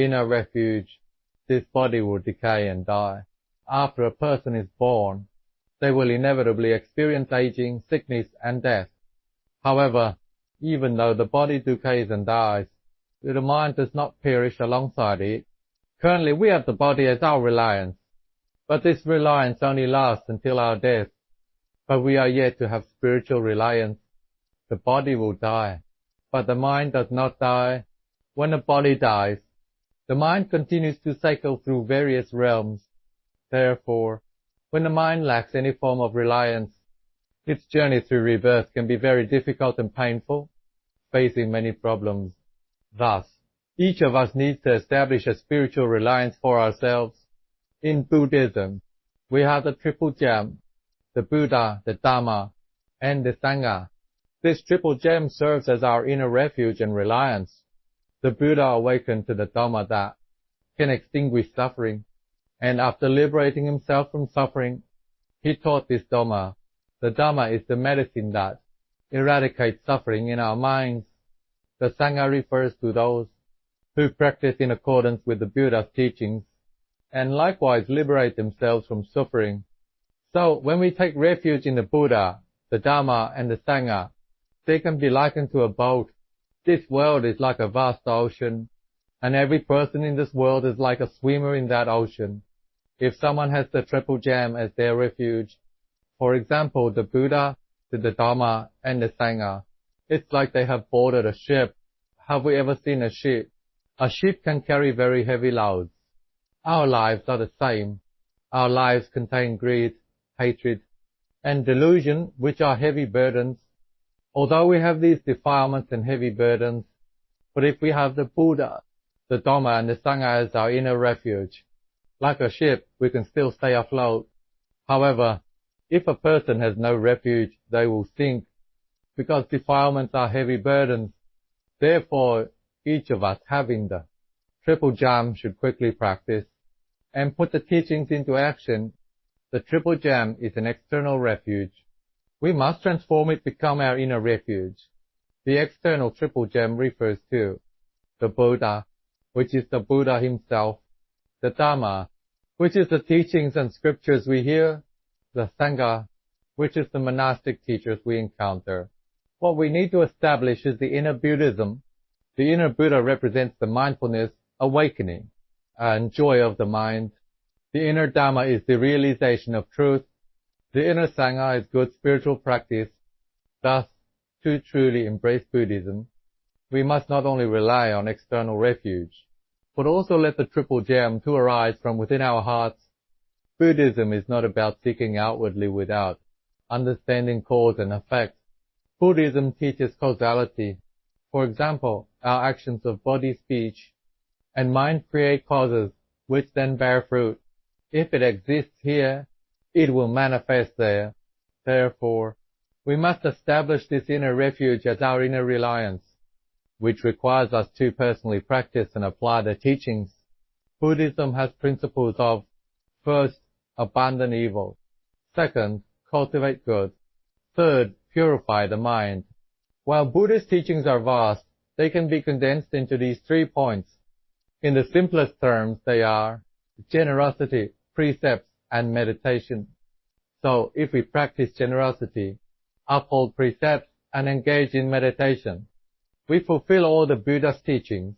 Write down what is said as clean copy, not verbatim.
inner refuge, this body will decay and die. After a person is born, they will inevitably experience aging, sickness, and death. However, even though the body decays and dies, the mind does not perish alongside it. Currently, we have the body as our reliance, but this reliance only lasts until our death. But we are yet to have spiritual reliance. The body will die, but the mind does not die. When the body dies, the mind continues to cycle through various realms. Therefore, when the mind lacks any form of reliance, its journey through rebirth can be very difficult and painful, facing many problems. Thus, each of us needs to establish a spiritual reliance for ourselves. In Buddhism, we have the triple gem, the Buddha, the Dhamma, and the Sangha. This triple gem serves as our inner refuge and reliance. The Buddha awakened to the Dhamma that can extinguish suffering, and after liberating himself from suffering, he taught this Dhamma. The Dhamma is the medicine that eradicates suffering in our minds. The Sangha refers to those who practice in accordance with the Buddha's teachings, and likewise liberate themselves from suffering. So, when we take refuge in the Buddha, the Dhamma, and the Sangha, they can be likened to a boat. This world is like a vast ocean, and every person in this world is like a swimmer in that ocean. If someone has the triple gem as their refuge, for example, the Buddha, the Dhamma, and the Sangha, it's like they have boarded a ship. Have we ever seen a ship? A ship can carry very heavy loads. Our lives are the same. Our lives contain greed, hatred, and delusion, which are heavy burdens. Although we have these defilements and heavy burdens, but if we have the Buddha, the Dhamma, and the Sangha as our inner refuge, like a ship, we can still stay afloat. However, if a person has no refuge, they will sink, because defilements are heavy burdens. Therefore, each of us having the triple gem should quickly practice and put the teachings into action. The triple gem is an external refuge. We must transform it to become our inner refuge. The external triple gem refers to the Buddha, which is the Buddha himself, the Dhamma, which is the teachings and scriptures we hear, the Sangha, which is the monastic teachers we encounter. What we need to establish is the inner Buddhism. The inner Buddha represents the mindfulness, awakening, and joy of the mind. The inner Dhamma is the realization of truth. The inner Sangha is good spiritual practice. Thus, to truly embrace Buddhism, we must not only rely on external refuge, but also let the triple gem to arise from within our hearts. Buddhism is not about seeking outwardly without understanding cause and effect. Buddhism teaches causality. For example, our actions of body, speech, and mind create causes, which then bear fruit. If it exists here, it will manifest there. Therefore, we must establish this inner refuge as our inner reliance, which requires us to personally practice and apply the teachings. Buddhism has principles of, first, abandon evil. Second, cultivate good. Third, purify the mind. While Buddhist teachings are vast, they can be condensed into these 3 points. In the simplest terms, they are generosity, precepts, and meditation. So, if we practice generosity, uphold precepts, and engage in meditation, we fulfill all the Buddha's teachings.